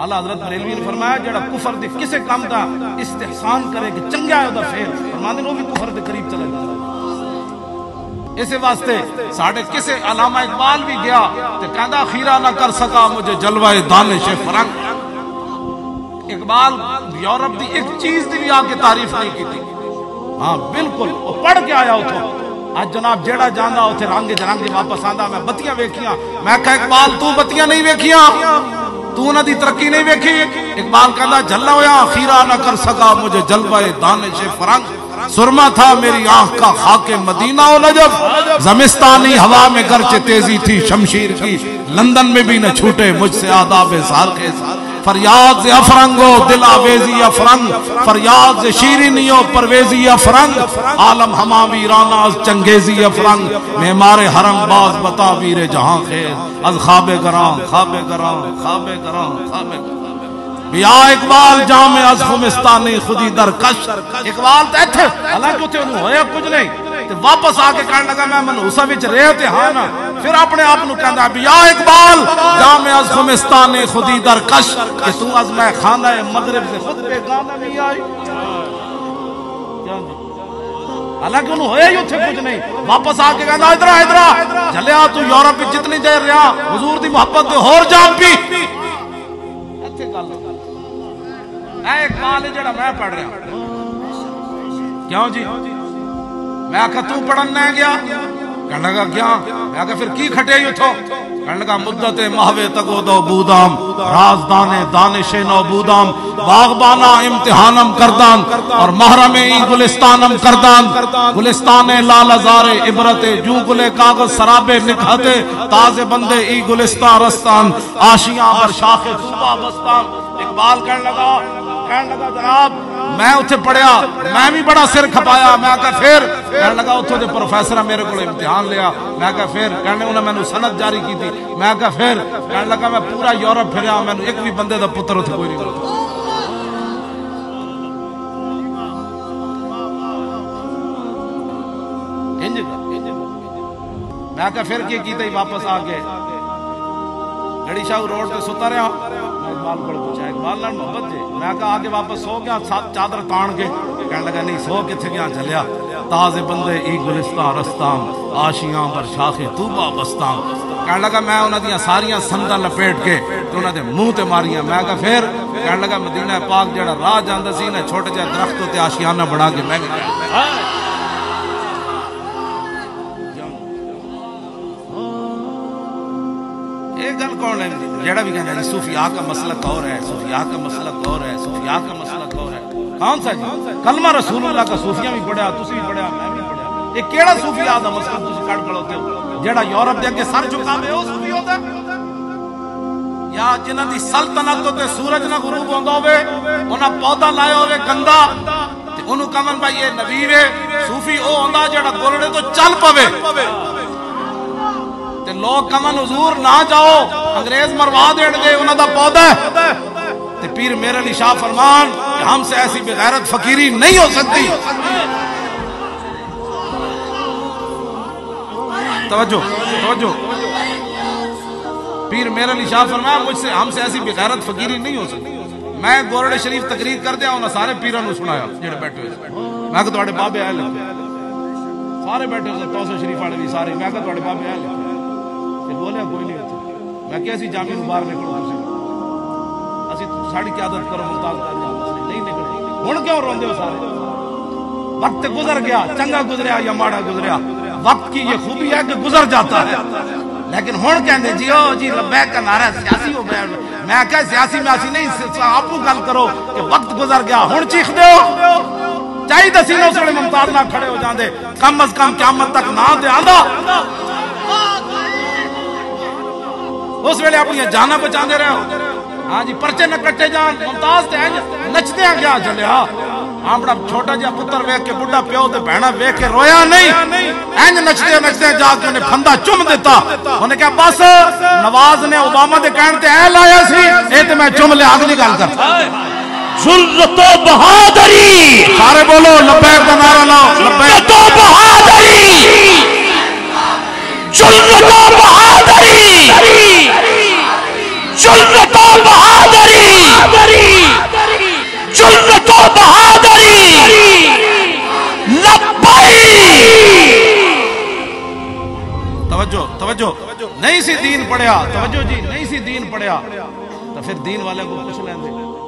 اعلیٰ حضرت بریلوی نے فرمایا جڑا کفر دے کسے کام دا استحسان کرے کہ چنگا ہے دا فعل فرماندے نے وہ بھی کفر دے قریب چلا جائے. اسے واسطے ساڑھے کسے علامہ اقبال بھی گیا تے کہندا خیرہ نہ کر سکا مجھے جلوہ دانش فرنگ. اقبال یورپ دی ایک چیز دی بھی آگے تعریف نہیں کی تھی. ہاں بالکل وہ پڑھ کے آیا اتھوں. آج جناب جیڑا جانا اتھے رنگ جرنگ واپس آندا میں بتیاں ویکھیاں. میں کہا اقبال تو بتیاں نہیں ویکھیاں تو نہ دی ترقی نہیں ویکھی. اقبال کہندا جھلا ہویا خیرہ نہ کر سکا مجھے جلوہ دانش فرنگ. سرما تھا میری آنکھ کا خاک مدینہ و نجف. زمستانی ہوا میں گرچہ تیزی تھی شمشیر کی لندن میں بھی نہ چھوٹے مجھ سے آداب سارخیز. فریاد سے افرنگو دل آویزی افرنگ فریاد سے شیرینی و پرویزی افرنگ عالم ہما ویرانہ از چنگیزی افرنگ معمار حرم باز بتا ویر جہاں خیز از خواب گران خواب گران خواب گران خواب گران. بیا اقبال جامع از خمستانی خودی در کش. اقبال تیتھ حالانکہ اتھے انہوں ہویا کچھ نہیں واپس آ کے کہنے لگا میں منحوسہ وچ رہے تے ہاں نا. پھر اپنے آپ نو کہندا بیا اقبال جامع از خمستانی خودی در کش کہ تو از میں خانہ مغرب سے خود بے گانہ نہیں آئی. حالانکہ انہوں ہویا ہی اتھے کچھ نہیں واپس آ کے کہندا ادھر ادھر چلیا تو یورپ وچ جتنی دیر رہا حضور دی محبت دے ہور جان پی. ایتھے گل اے اقبال جڑا میں پڑھ رہا کیوں جی میں آکھا تو پڑھن نہ گیا کہنے لگا کیا میں آکھا پھر کی کھٹے ہی اتھو کہنے لگا مدت مہوے تگو دو بودام رازدان دانش نو بودام باغبانا امتحانم کردان اور محرم ای گلستانم کردان گلستان لال ازار عبرت جو گلے کاغذ سرابے نکھاتے تازے بندے ای گلستان رستان آشیاں بر شاخ صوبہ بستان. اقبال کہنے لگا جناب میں اتھے پڑھیا میں بھی بڑا سر کھپایا. میں کہا پھر کہنے لگا اتھے دے پروفیسرہ میرے کو امتحان لیا. میں کہا پھر کہنے انہوں نے میں نے سند جاری کی تھی. میں کہا پھر کہنے لگا میں پورا یورپ پھریا میں نے ایک بھی بندے دا پتر اتھے کوئی نہیں کرتا. میں کہا پھر کیا کیتا ہی واپس آگے گھڑی شاہ روڈ پہ ستا رہا. اقبال کو پوچھا اقبال نال محبت جے. میں کہا آگے واپس سو گیا چادر تان کے کہنے لگا نہیں سو کتھے گیا چلیا تازے بندے ای گلستان رستان آشیاں بر شاخ طوبہ بستان. کہنے لگا میں انہاں دیاں ساریاں سنداں لپیٹ کے تو انہاں دے منہ تے ماریاں. میں کہا پھر کہنے لگا مدینہ پاک جڑا راہ جاندا سی نا چھوٹے جہے درختوں تے آشیانہ بنا کے میں گیا. گل کون ہے جڑا بھی کہنا ہے صوفیاء کا مسلک اور ہے صوفیاء کا مسلک اور ہے صوفیاء کا مسلک اور ہے. کون سا جی کلمہ رسول اللہ کا صوفیاء بھی پڑھیا تسی بھی پڑھیا میں بھی پڑھیا. یہ کیڑا صوفیاء دا مسلک تسی کڈ کھڑوتے ہو جڑا یورپ دے اگے سر جھکاوے او صوفی ہوندا یا جنہاں دی سلطنت تے سورج نہ غروب ہوندا ہوے انہاں پودا لایا ہوے گندا تے اونوں کہن بھائی یہ نبی وے. صوفی او ہوندا جڑا گولڑے تو چل پوے تے لوگ کمن حضور نہ جاؤ انگریز مروا دین گے انہاں دا پودا ہے. تے پیر میرے علی شاہ فرمان کہ ہم سے ایسی بغیرت فقیری نہیں ہو سکتی. توجہ توجہ پیر میرے علی شاہ فرمایا مجھ سے ہم سے ایسی بغیرت فقیری نہیں ہو سکتی. میں گورڑے شریف تقریر کر دیا انہاں سارے پیراں نو سنایا جڑے بیٹھے ہوئے میں کہ تواڈے بابے آئے لگے سارے بیٹھے ہوئے توسل شریف والے بھی سارے میں کہ تواڈے بابے آئے لگے بولے کوئی نہیں ہوتا. میں کہ اسی جامعہ باہر نکلو اسی ساڑی قیادت کرو ممتاز نہیں نکلے ہن کیوں روندے ہو سارے. وقت گزر گیا چنگا گزریا یا ماڑا گزریا وقت کی یہ خوبی ہے کہ گزر جاتا ہے. لیکن ہن کہندے جی او جی لبیک کا نعرہ سیاسی ہو گیا. میں کہ سیاسی میں اسی نہیں آپ کو گل کرو کہ وقت گزر گیا ہن چیخ دے ہو چاہیے دسی نو سڑے ممتاز نہ کھڑے ہو جاندے کم از کم قیامت تک نہ تے آندا اس ویلے اپنی جانا بچاندے رہو. ہاں جی پرچے نہ کٹے جان ممتاز تے نچدے گیا چلیا. ہاں بڑا چھوٹا جہا پتر ویکھ کے بڈھا پیو تے بہنا ویکھ کے رویا نہیں اینج نچدے نچدے جا کے انہیں پھندا چم دیتا. انہیں کہا بس نواز نے اوباما دے کہن تے اے لایا سی اے تے میں چم لیا اگلی گل کر. ذلت و بہادری سارے بولو لبیک کا نعرہ لاؤ لبیک و بہادری ذلت و بہادری ذلت و بہادری توجہ نہیں سی دین پڑھیا، توجہ جی نہیں سی دین پڑھیا تو پھر دین والے کو پوچھ لیں دے